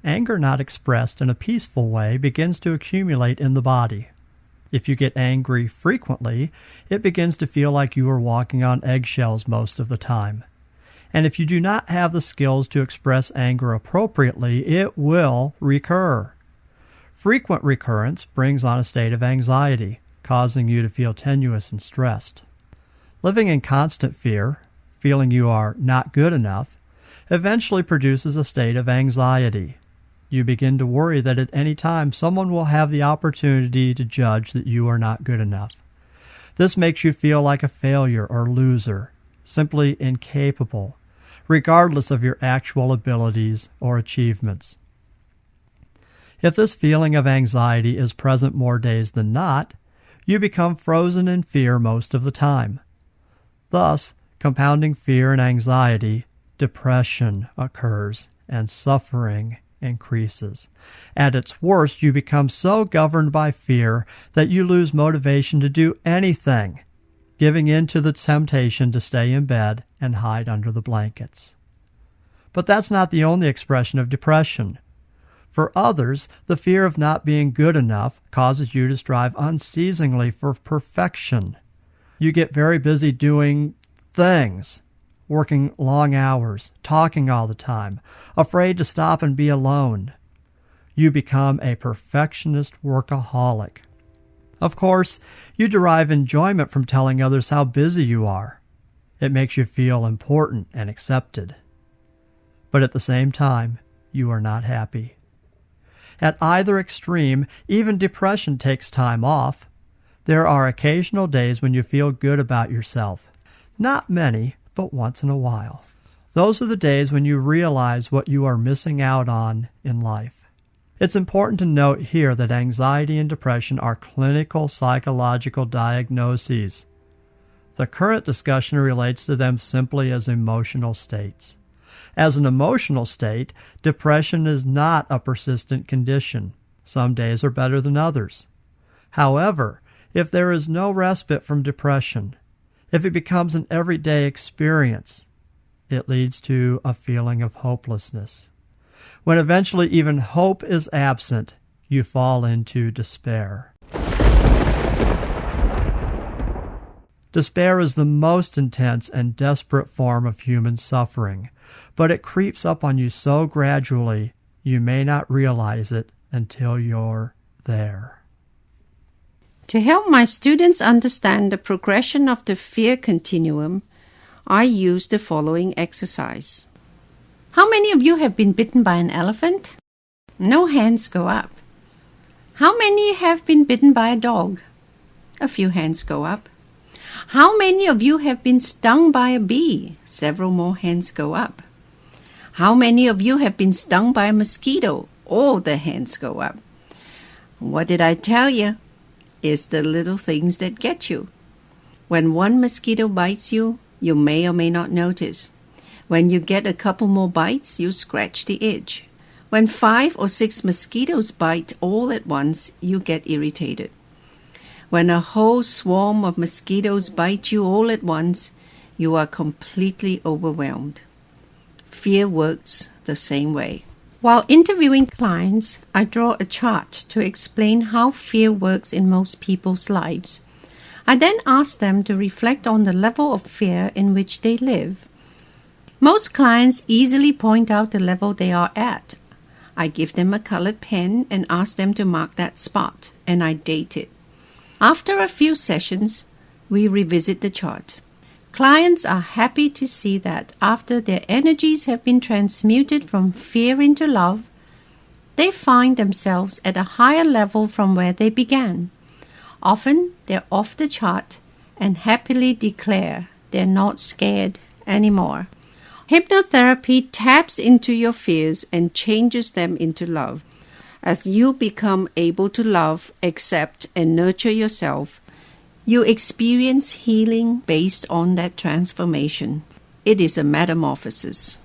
Anger not expressed in a peaceful way begins to accumulate in the body. If you get angry frequently, it begins to feel like you are walking on eggshells most of the time. And if you do not have the skills to express anger appropriately, it will recur. Frequent recurrence brings on a state of anxiety, causing you to feel tenuous and stressed. Living in constant fear, feeling you are not good enough, eventually produces a state of anxiety. You begin to worry that at any time someone will have the opportunity to judge that you are not good enough. This makes you feel like a failure or loser, simply incapable, regardless of your actual abilities or achievements. If this feeling of anxiety is present more days than not, you become frozen in fear most of the time. Thus, compounding fear and anxiety, depression occurs and suffering increases. At its worst, you become so governed by fear that you lose motivation to do anything, giving in to the temptation to stay in bed and hide under the blankets. But that's not the only expression of depression. For others, the fear of not being good enough causes you to strive unceasingly for perfection. You get very busy doing things, working long hours, talking all the time, afraid to stop and be alone. You become a perfectionist workaholic. Of course, you derive enjoyment from telling others how busy you are. It makes you feel important and accepted. But at the same time, you are not happy. At either extreme, even depression takes time off. There are occasional days when you feel good about yourself. Not many, but once in a while. Those are the days when you realize what you are missing out on in life. It's important to note here that anxiety and depression are clinical psychological diagnoses. The current discussion relates to them simply as emotional states. As an emotional state, depression is not a persistent condition. Some days are better than others. However, if there is no respite from depression, if it becomes an everyday experience, it leads to a feeling of hopelessness. When eventually even hope is absent, you fall into despair. Despair is the most intense and desperate form of human suffering, but it creeps up on you so gradually you may not realize it until you're there. To help my students understand the progression of the fear continuum, I use the following exercise. How many of you have been bitten by an elephant? No hands go up. How many have been bitten by a dog? A few hands go up. How many of you have been stung by a bee? Several more hands go up. How many of you have been stung by a mosquito? All the hands go up. What did I tell you? It's the little things that get you. When one mosquito bites you, you may or may not notice. When you get a couple more bites, you scratch the itch. When 5 or 6 mosquitoes bite all at once, you get irritated. When a whole swarm of mosquitoes bite you all at once, you are completely overwhelmed. Fear works the same way. While interviewing clients, I draw a chart to explain how fear works in most people's lives. I then ask them to reflect on the level of fear in which they live. Most clients easily point out the level they are at. I give them a colored pen and ask them to mark that spot, and I date it. After a few sessions, we revisit the chart. Clients are happy to see that after their energies have been transmuted from fear into love, they find themselves at a higher level from where they began. Often, they're off the chart and happily declare they're not scared anymore. Hypnotherapy taps into your fears and changes them into love. As you become able to love, accept, and nurture yourself, you experience healing based on that transformation. It is a metamorphosis.